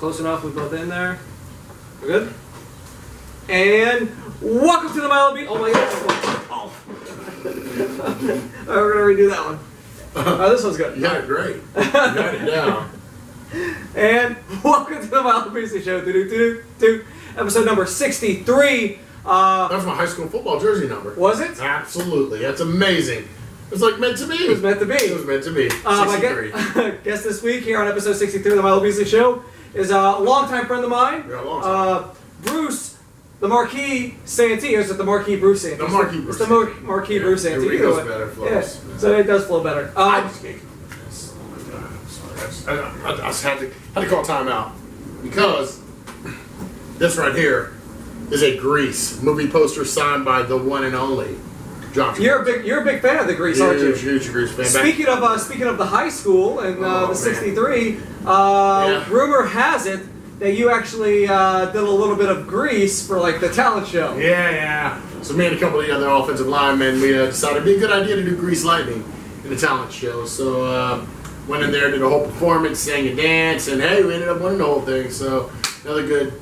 close enough. We both in there. We're good. And welcome to the Milo Beasley. Oh my God! Oh. Alright, we're gonna redo that one. Oh, this one's good. You got it great. You got it down. And welcome to the Milo Beasley Show. Episode number 63. That's my high school football jersey number. Was it? Absolutely. That's amazing. It was like meant to be. It was meant to be. It was meant to be. 63. My guest this week here on episode 63 of the Milo Beasley Show is a longtime friend of mine. Yeah, a long time. Bruce, the Marquee Santee. Or is it the Marquee Bruce Santee? The Marquee Bruce. It's the Marquee Bruce Santee. It goes better, flows. Yeah, so it does flow better. I just can't come up with this. Oh my God, I'm sorry. I just had to call time out because this right here is a Grease movie poster signed by the one and only John Travolta. You're a big fan of the Grease, aren't you? Huge Grease fan. Speaking of the high school and the 63, rumor has it that you actually did a little bit of Grease for like the talent show. Yeah. So me and a couple of the other offensive linemen, we decided it'd be a good idea to do Grease Lightning in the talent show. So went in there, did a whole performance, sang and danced, and hey, we ended up winning the whole thing. So another good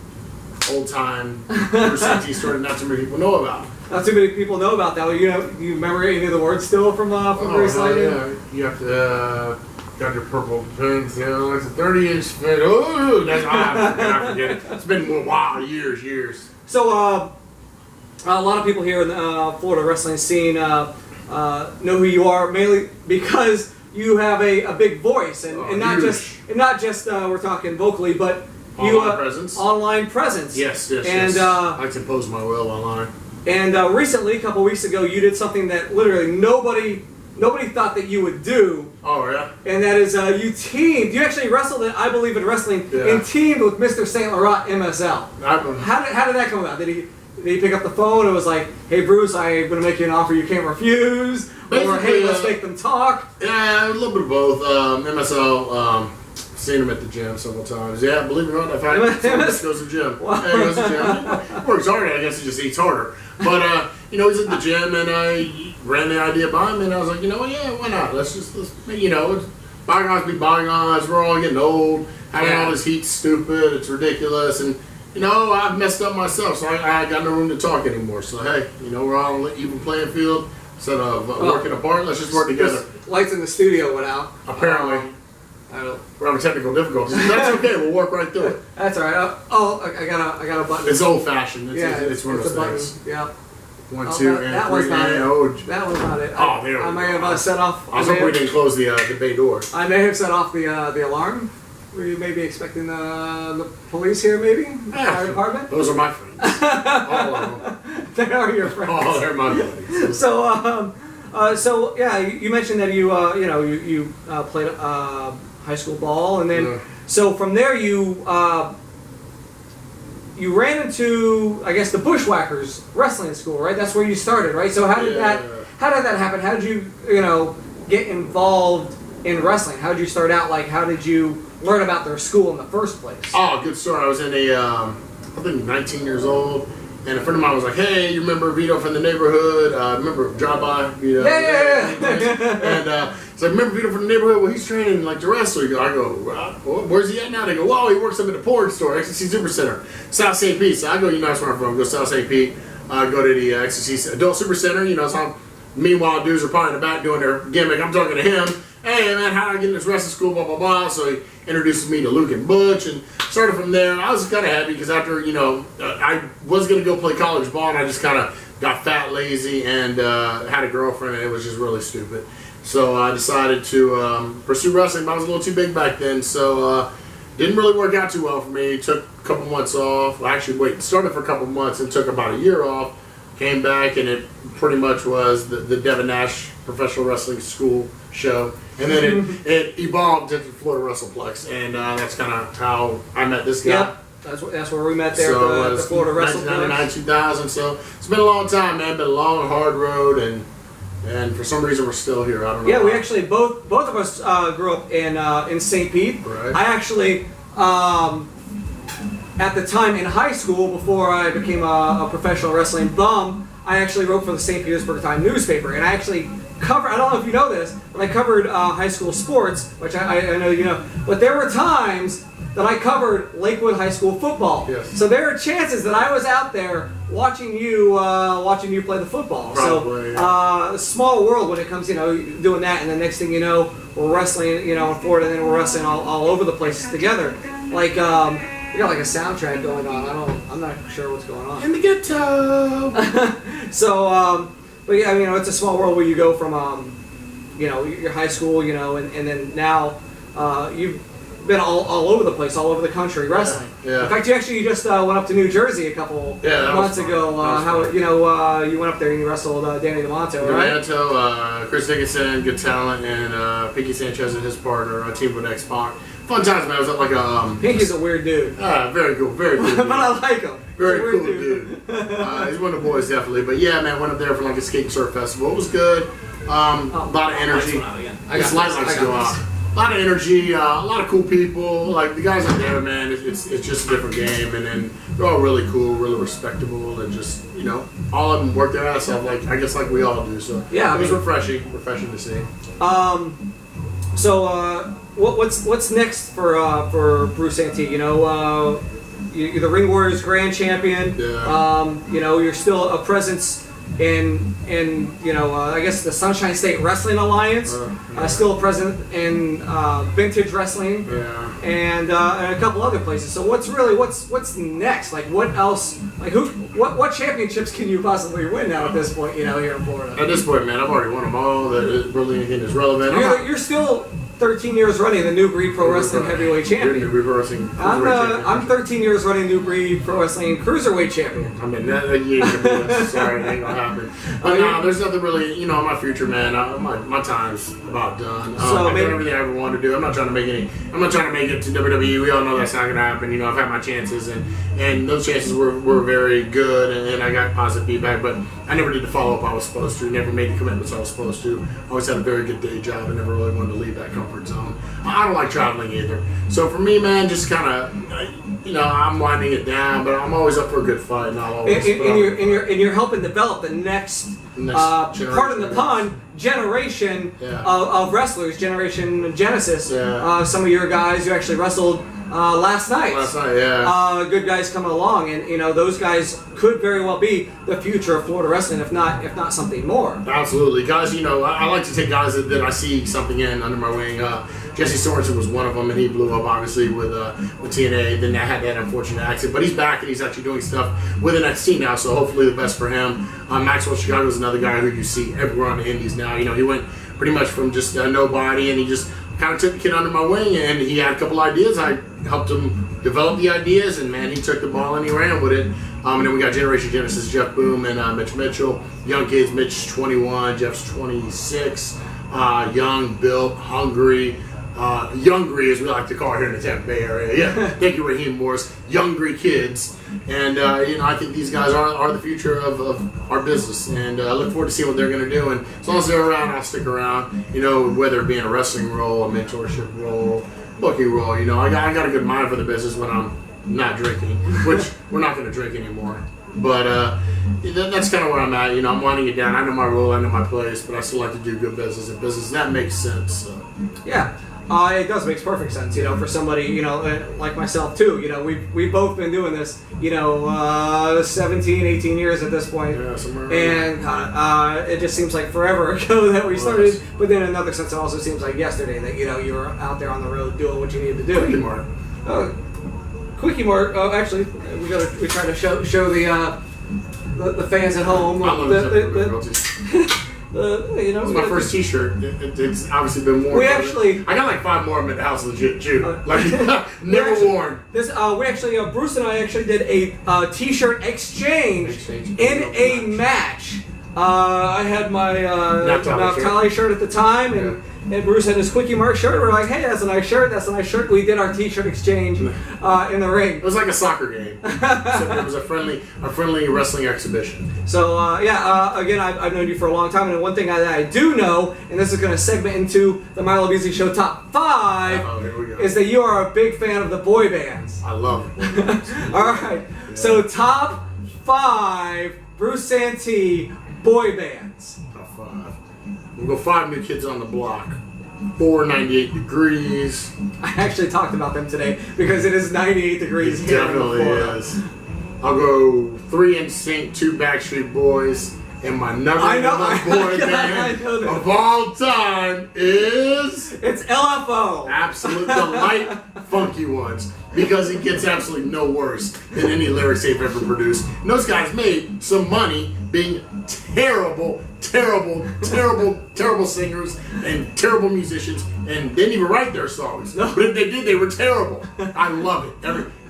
old-time Bruce Santee story not too many people know about. Not too many people know about that. You remember any of the words still from Grease Lightning? Yeah. You have to got your purple pants. You know, it's a 30-inch fit. Oh, that's I forget it. It's been a while, years. So a lot of people here in the Florida wrestling scene know who you are, mainly because you have a big voice, and not just we're talking vocally, but online presence. Yes. And I like to impose my will online. And recently, a couple weeks ago, you did something that literally nobody thought that you would do. Oh yeah. And that is you teamed. You actually wrestled in, I believe, in wrestling, and teamed with Mr. Saint Laurent MSL. How did that come about? Did he pick up the phone and was like, "Hey Bruce, I'm going to make you an offer you can't refuse," or "Hey, let's make them talk"? Yeah, a little bit of both. MSL. Seen him at the gym several times. Yeah, believe it or not, I've had someone that goes to the gym. Wow. Yeah, he goes to the gym. Works harder, I guess he just eats harder. But, he's at the gym, and I ran the idea by him, and I was like, you know what, yeah, why not? Let's bygones be bygones. We're all getting old. Having all this heat's stupid. It's ridiculous. And, I've messed up myself, so I got no room to talk anymore. So, hey, we're all on an even playing field. Instead of working apart, let's just work together. Lights in the studio went out. Apparently. We're having technical difficulties. That's okay. We'll work right through it. That's all right. I got a button. It's old fashioned. It's one of those things. Yeah. 1, 2, and that 3. Was not it. That was not it. Oh, there we go. I may have set off. I was hoping we didn't close the bay door. I may have set off the alarm. Were you maybe expecting the police here? Maybe fire department. Those are my friends. All of them. They are your friends. Oh, they're my buddies. So you mentioned that you played high school ball, and then so from there you ran into, I guess, the Bushwhackers wrestling school, right? That's where you started, right? So how did that happen? How did you get involved in wrestling? How did you start out? Like, how did you learn about their school in the first place? Oh, good story. I was in I think 19 years old. And a friend of mine was like, "Hey, you remember Vito from the neighborhood? Remember Drive-By Vito?" Yeah. And so I remember Vito from the neighborhood. Well, he's training like to wrestle. I go, "Where's he at now?" They go, "Well, he works up at the porn store, XTC Super Center, South St. Pete." So I go, that's where I'm from. Go South St. Pete. Go to the XTC Adult Super Center. So meanwhile, dudes are probably in the back doing their gimmick. I'm talking to him. "Hey man, how do I get in this wrestling school? Blah blah blah." So he introduces me to Luke and Butch, and started from there. I was kind of happy because after I was gonna go play college ball, and I just kind of got fat, lazy, and had a girlfriend, and it was just really stupid. So I decided to pursue wrestling, but I was a little too big back then, so didn't really work out too well for me. Took a couple months off. Started for a couple months and took about a year off. Came back, and it pretty much was the Devin Nash Professional Wrestling School show. And then it evolved into Florida WrestlePlex, and that's kind of how I met this guy. Yep, that's where we met there at the Florida WrestlePlex. 1999, 2000, so it's been a long time, man. Been a long, hard road, and for some reason we're still here. I don't know. Yeah, we actually both of us grew up in St. Pete. Right. I actually at the time in high school, before I became a professional wrestling bum, I actually wrote for the St. Petersburg Times newspaper, and I actually I don't know if you know this, but I covered high school sports, which I know you know. But there were times that I covered Lakewood High School football. Yes. So there are chances that I was out there watching you play the football. Probably, so small world when it comes, doing that, and the next thing you know, we're wrestling, in Florida, and then we're wrestling all over the place together. Like we got like a soundtrack going on. I'm not sure what's going on. In the ghetto. So, but yeah, it's a small world where you go from, your high school, and then now you've been all over the place, all over the country wrestling. Yeah. In fact, you just went up to New Jersey a couple months ago. You went up there and you wrestled Danny DeMonto, right? DeMonto, Chris Dickinson, good talent, and Pinky Sanchez and his partner, team with X-Pac. Fun times, man. I was at like a... Pinky's a weird dude. Very cool, very cool. But I like him. Very cool dude. He's one of the boys, definitely. But yeah, man, went up there for like a skate and surf festival. It was good. A lot of energy. This light likes to go out. A lot of energy, a lot of cool people. Like the guys up there, man, it's just a different game. And then they're all really cool, really respectable, and just all of them work their ass off. Like I guess like we all do. So yeah, it was refreshing to see. So what's next for Bruce Santee? You're the Ring Warriors Grand Champion. Yeah. You're still a presence in I guess the Sunshine State Wrestling Alliance. Still a presence in Vintage Wrestling. Yeah. And a couple other places. So what's next? Like what else? Like what championships can you possibly win now at this point? Here in Florida. At this point, man, I've already won them all. That really anything is relevant. You're still 13 years running the New Breed Pro Wrestling Heavyweight Champion. New Breed Pro Wrestling. I'm 13 years running New Breed Pro Wrestling Cruiserweight Champion. I mean, you ain't gonna do this. Sorry, it ain't gonna happen. But no, there's nothing really, in my future, man. My time's about done. I've done everything I ever wanted to do. I'm not trying to make it to WWE. We all know that's not gonna happen. I've had my chances, and those chances were very good, and I got positive feedback. But I never did the follow up I was supposed to. Never made the commitments I was supposed to. Always had a very good day job, and never really wanted to leave that comfort zone. I don't like traveling either. So for me, man, just kind of, I'm winding it down, but I'm always up for a good fight. And I'll always. And you're helping develop the next pardon the pun, generation of wrestlers, Generation Genesis. Yeah. Some of your guys you actually wrestled last night. Yeah. Good guys coming along, and those guys could very well be the future of Florida wrestling, if not something more. Absolutely, guys. I like to take guys that I see something in under my wing. Jesse Sorensen was one of them, and he blew up obviously with TNA. Then I had that unfortunate accident, but he's back and he's actually doing stuff with NXT now. So hopefully the best for him. Maxwell Chicago is another guy who you see everywhere on the Indies now. He went pretty much from just nobody, and he just kind of took the kid under my wing, and he had a couple ideas. I helped him develop the ideas, and man, he took the ball and he ran with it. And then we got Generation Genesis, Jeff Boom and Mitch Mitchell. Young kids, Mitch's 21, Jeff's 26. Young, built, hungry. Youngry, as we like to call it here in the Tampa Bay area. Yeah, thank you, Raheem Morris. Youngry kids, and I think these guys are the future of our business, and I look forward to seeing what they're going to do. And as long as they're around, I'll stick around. Whether it be in a wrestling role, a mentorship role, booking role. I got a good mind for the business when I'm not drinking, which we're not going to drink anymore. But that's kind of where I'm at. I'm winding it down. I know my role, I know my place, but I still like to do good business and business. That makes sense. So. Yeah. It does make perfect sense, for somebody, like myself too. We've both been doing this, 17, 18 years at this point. Yeah, somewhere and it just seems like forever ago that we started. But then in another sense, it also seems like yesterday that, you were out there on the road doing what you needed to do. Quickie Mart. Actually, we try to show the fans at home. It's my first T-shirt. It's obviously been worn. I got like 5 more of them at the house, legit, too. Never worn. Bruce and I actually did a T-shirt exchange in a match. I had my Naphtali shirt at the time, and Bruce had his Quickie Mart shirt. We're like, hey, that's a nice shirt. That's a nice shirt. We did our T-shirt exchange in the ring. It was like a soccer game. It was a friendly wrestling exhibition. So again, I've known you for a long time, and one thing that I do know, and this is going to segment into the Milo Beasley Show Top 5, is that you are a big fan of the boy bands. I love boy bands. All right. Yeah. So Top 5 Bruce Santee boy bands. Top 5. We'll go 5 New Kids on the Block. 498 degrees. I actually talked about them today because it is 98 degrees It here in definitely Florida. is. I'll go 3 NSYNC, 2 Backstreet Boys, and my number one boy band of all time is... It's LFO. Absolute, the light, funky ones. Because it gets absolutely no worse than any lyrics they've ever produced. And those guys made some money being terrible singers and terrible musicians, and didn't even write their songs. No. But if they did, they were terrible. I love it.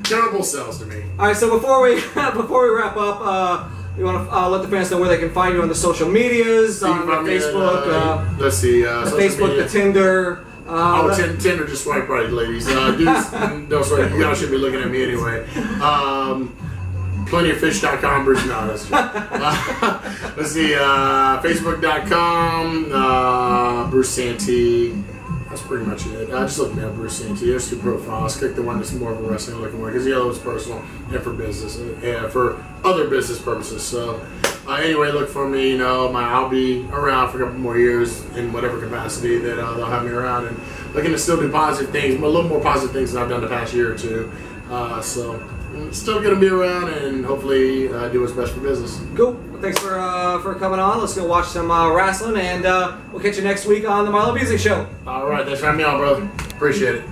Terrible sells to me. All right, so before we wrap up, you want to let the fans know where they can find you on the social medias, on the Facebook, let's see, the Facebook, the Tinder. Tinder, just swipe right, ladies. Dudes, don't swipe. You guys should be looking at me anyway. Plentyoffish.com, Bruce. No, that's let's see, Facebook.com, Bruce Santee. That's pretty much it. Just look me up, Bruce Santee. There's 2 profiles. Click the one that's more of a wrestling looking one because the other one's personal and for business, and for other business purposes. So, anyway, look for me. You know, I'll be around for a couple more years in whatever capacity that they'll have me around, and looking to still do positive things, a little more positive things than I've done the past year or 2. So, I'm still going to be around and hopefully do what's best for business. Cool. Well, thanks for coming on. Let's go watch some wrestling, and we'll catch you next week on the Milo Beasley Show. All right, thanks for having me on, brother. Appreciate it.